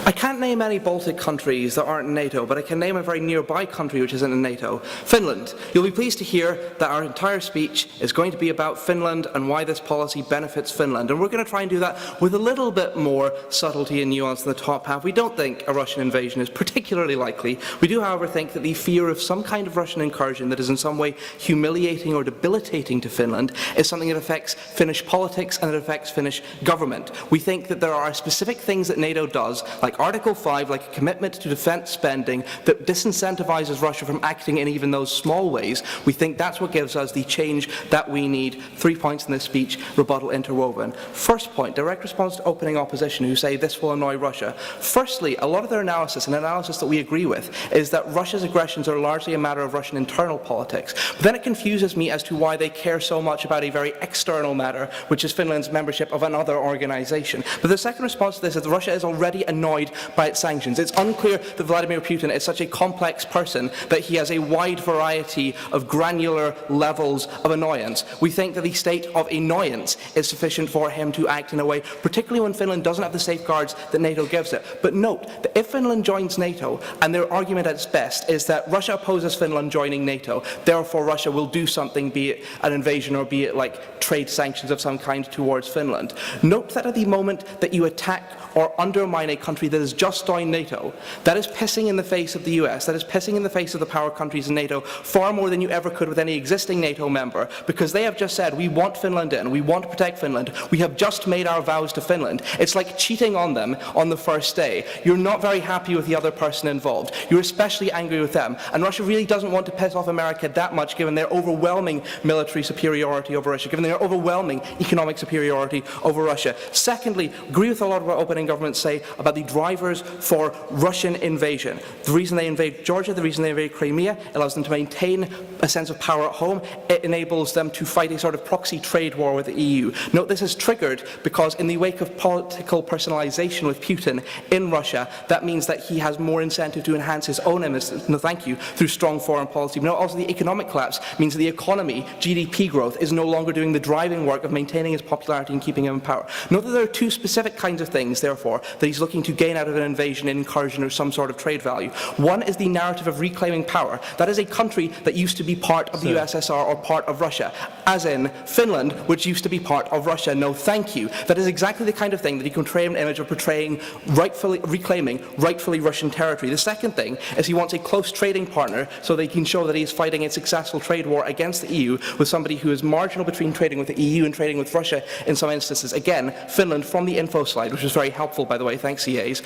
I can't name any Baltic countries that aren't in NATO, but I can name a very nearby country which isn't in NATO, Finland. You'll be pleased to hear that our entire speech is going to be about Finland and why this policy benefits Finland. And we're going to try and do that with a little bit more subtlety and nuance in the top half. We don't think a Russian invasion is particularly likely. We do, however, think that the fear of some kind of Russian incursion that is in some way humiliating or debilitating to Finland is something that affects Finnish politics and it affects Finnish government. We think that there are specific things that NATO does, like Article 5, like a commitment to defence spending, that disincentivises Russia from acting in even those small ways. We think that's what gives us the change that we need. 3 points in this speech, rebuttal interwoven. First point, direct response to opening opposition who say this will annoy Russia. Firstly, a lot of their analysis, an analysis that we agree with, is that Russia's aggressions are largely a matter of Russian internal politics. But then it confuses me as to why they care so much about a very external matter, which is Finland's membership of another organisation. But the second response to this is that Russia is already annoyed by its sanctions. It's unclear that Vladimir Putin is such a complex person that he has a wide variety of granular levels of annoyance. We think that the state of annoyance is sufficient for him to act in a way, particularly when Finland doesn't have the safeguards that NATO gives it. But note that if Finland joins NATO, and their argument at its best is that Russia opposes Finland joining NATO, therefore Russia will do something, be it an invasion or be it like trade sanctions of some kind towards Finland. Note that at the moment that you attack or undermine a country that has just joined NATO, that is pissing in the face of the US, that is pissing in the face of the power countries in NATO far more than you ever could with any existing NATO member, because they have just said, we want Finland in, we want to protect Finland, we have just made our vows to Finland. It's like cheating on them on the first day. You're not very happy with the other person involved. You're especially angry with them. And Russia really doesn't want to piss off America that much, given their overwhelming military superiority over Russia, given their overwhelming economic superiority over Russia. Secondly, agree with a lot of what opening governments say about the drivers for Russian invasion. The reason they invade Georgia, the reason they invade Crimea, allows them to maintain a sense of power at home. It enables them to fight a sort of proxy trade war with the EU. Note this is triggered because in the wake of political personalization with Putin in Russia, that means that he has more incentive to enhance his own image, no thank you, through strong foreign policy. But also the economic collapse means that the economy, GDP growth, is no longer doing the driving work of maintaining his popularity and keeping him in power. Note that there are two specific kinds of things, therefore, that he's looking to gain out of an invasion, an incursion, or some sort of trade value. One is the narrative of reclaiming power. That is a country that used to be part of the USSR or part of Russia, as in Finland, which used to be part of Russia. No, thank you. That is exactly the kind of thing that he can portray an image of portraying, reclaiming rightfully Russian territory. The second thing is he wants a close trading partner so that he can show that he is fighting a successful trade war against the EU with somebody who is marginal between trading with the EU and trading with Russia in some instances. Again, Finland, from the info slide, which was very helpful, by the way, thanks EAs,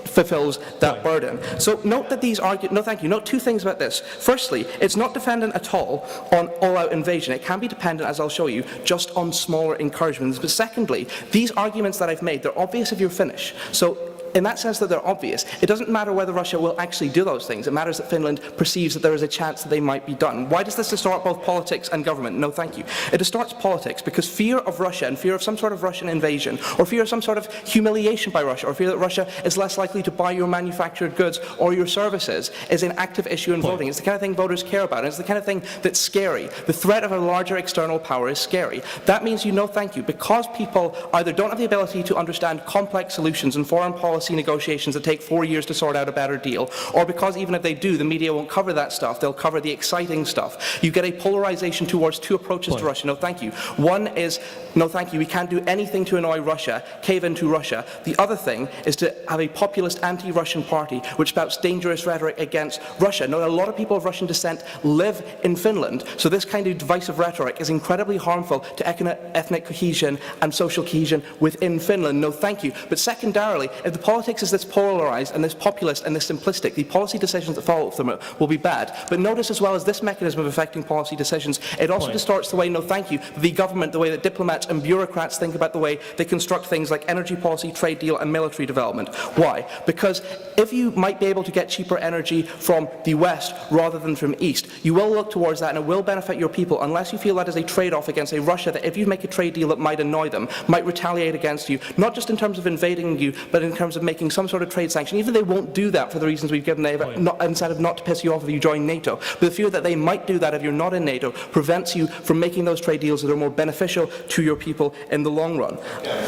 fulfills that burden. So note that these note two things about this. Firstly, it's not dependent at all on all-out invasion. It can be dependent, as I'll show you, just on smaller incursions. But secondly, these arguments that I've made, they're obvious if you're Finnish. So in that sense that they're obvious, it doesn't matter whether Russia will actually do those things. It matters that Finland perceives that there is a chance that they might be done. Why does this distort both politics and government? No, thank you. It distorts politics because fear of Russia and fear of some sort of Russian invasion, or fear of some sort of humiliation by Russia, or fear that Russia is less likely to buy your manufactured goods or your services is an active issue in voting. It's the kind of thing voters care about. And it's the kind of thing that's scary. The threat of a larger external power is scary. That means you know thank you. Because people either don't have the ability to understand complex solutions and foreign policy negotiations that take 4 years to sort out a better deal, or because even if they do, the media won't cover that stuff, they'll cover the exciting stuff. You get a polarization towards two approaches to Russia. No, thank you. One is, no, thank you, we can't do anything to annoy Russia, cave into Russia. The other thing is to have a populist anti-Russian party which spouts dangerous rhetoric against Russia. Now, a lot of people of Russian descent live in Finland, so this kind of divisive rhetoric is incredibly harmful to ethnic cohesion and social cohesion within Finland. No, thank you. But secondarily, if the politics is this polarised and this populist and this simplistic, the policy decisions that follow from it will be bad. But notice as well as this mechanism of affecting policy decisions, it also distorts the way, no thank you, the government, the way that diplomats and bureaucrats think about the way they construct things like energy policy, trade deal and military development. Why? Because if you might be able to get cheaper energy from the West rather than from East, you will look towards that and it will benefit your people unless you feel that is a trade-off against a Russia that if you make a trade deal that might annoy them, might retaliate against you, not just in terms of invading you, but in terms of of making some sort of trade sanction, even if they won't do that for the reasons we've given, instead of not to piss you off if you join NATO. But the fear that they might do that if you're not in NATO prevents you from making those trade deals that are more beneficial to your people in the long run.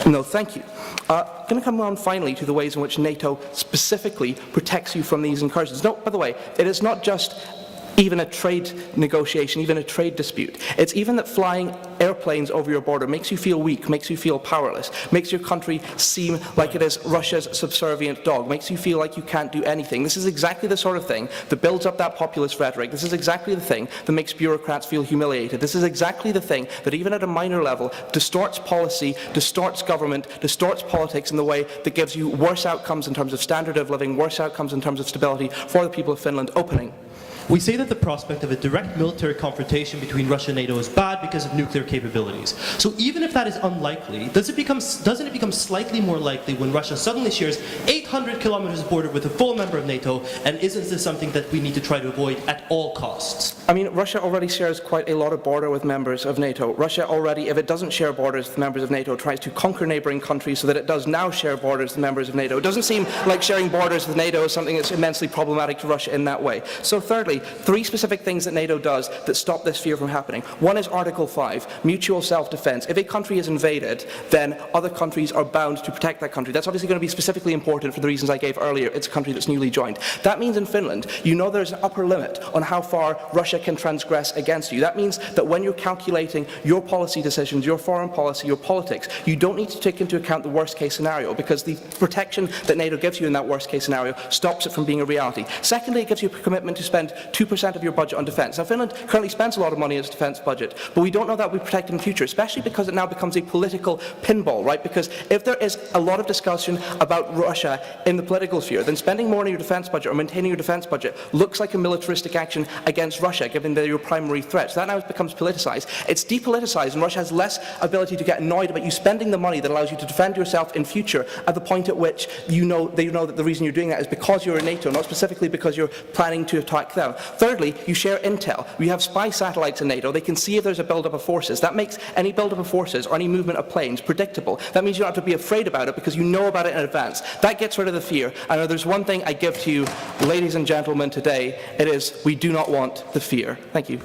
No, thank you. I'm going to come on finally to the ways in which NATO specifically protects you from these incursions. No, by the way, it is not just even a trade negotiation, even a trade dispute. It's even that flying airplanes over your border makes you feel weak, makes you feel powerless, makes your country seem like it is Russia's subservient dog, makes you feel like you can't do anything. This is exactly the sort of thing that builds up that populist rhetoric. This is exactly the thing that makes bureaucrats feel humiliated. This is exactly the thing that, even at a minor level, distorts policy, distorts government, distorts politics in the way that gives you worse outcomes in terms of standard of living, worse outcomes in terms of stability for the people of Finland. Opening. We say that the prospect of a direct military confrontation between Russia and NATO is bad because of nuclear capabilities. So even if that is unlikely, doesn't it become slightly more likely when Russia suddenly shares 800 kilometers of border with a full member of NATO, and isn't this something that we need to try to avoid at all costs? I mean, Russia already shares quite a lot of border with members of NATO. Russia already, if it doesn't share borders with members of NATO, tries to conquer neighbouring countries so that it does now share borders with members of NATO. It doesn't seem like sharing borders with NATO is something that's immensely problematic to Russia in that way. So thirdly, three specific things that NATO does that stop this fear from happening. One is Article 5, mutual self-defence. If a country is invaded, then other countries are bound to protect that country. That's obviously going to be specifically important for the reasons I gave earlier. It's a country that's newly joined. That means in Finland, you know there's an upper limit on how far Russia can transgress against you. That means that when you're calculating your policy decisions, your foreign policy, your politics, you don't need to take into account the worst-case scenario, because the protection that NATO gives you in that worst-case scenario stops it from being a reality. Secondly, it gives you a commitment to spend 2% of your budget on defence. Now, Finland currently spends a lot of money in its defence budget, but we don't know that we protect in the future, especially because it now becomes a political pinball, right? Because if there is a lot of discussion about Russia in the political sphere, then spending more on your defence budget or maintaining your defence budget looks like a militaristic action against Russia, given they're your primary threat. So that now becomes politicised. It's depoliticised, and Russia has less ability to get annoyed about you spending the money that allows you to defend yourself in future at the point at which they know that the reason you're doing that is because you're in NATO, not specifically because you're planning to attack them. Thirdly, you share intel. We have spy satellites in NATO. They can see if there's a build-up of forces. That makes any build-up of forces or any movement of planes predictable. That means you don't have to be afraid about it because you know about it in advance. That gets rid of the fear. And if there's one thing I give to you, ladies and gentlemen, today, it is we do not want the fear. Thank you.